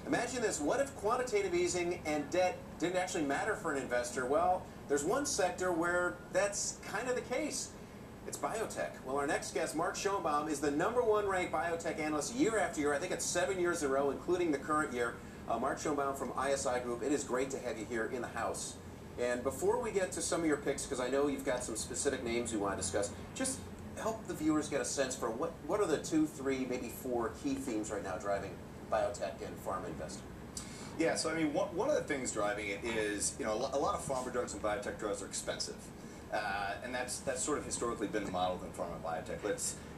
Imagine this, what if quantitative easing and debt didn't actually matter for an investor? Well, there's one sector where that's kind of the case. It's biotech. Well, our next guest, Mark Schoenebaum, is the #1 ranked biotech analyst year after year. I think it's 7 years in a row, including the current year. Mark Schoenebaum from ISI Group. It is great to have you here in the house. And before we get to some of your picks, because I know you've got some specific names you want to discuss, just help the viewers get a sense for what are the 2, 3, maybe 4 key themes right now driving biotech and pharma investing. Yeah, so I mean, one of the things driving it is, a lot of pharma drugs and biotech drugs are expensive, and that's sort of historically been the model in pharma and biotech.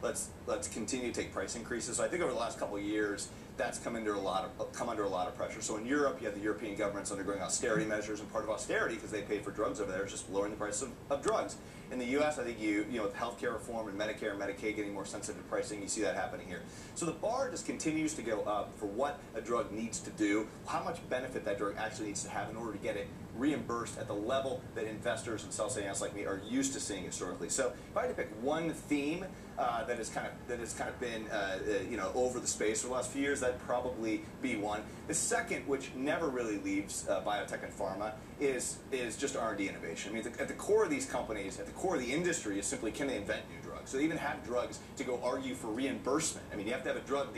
Let's continue to take price increases. So I think over the last couple of years, that's come under a lot of pressure. So in Europe, you have the European governments undergoing austerity measures, and part of austerity, because they pay for drugs over there, is just lowering the price of drugs. In the U.S., I think with healthcare reform and Medicare and Medicaid getting more sensitive to pricing, you see that happening here. So the bar just continues to go up for what a drug needs to do, how much benefit that drug actually needs to have in order to get it reimbursed at the level that investors and sell-side analysts like me are used to seeing historically. So if I had to pick one theme that has kind of been over the space for the last few years, that'd probably be one. The second, which never really leaves biotech and pharma, is just R&D innovation. I mean, at the core of these companies, at the core of the industry, is simply, can they invent new drugs? So they even have drugs to go argue for reimbursement. I mean, you have to have a drug to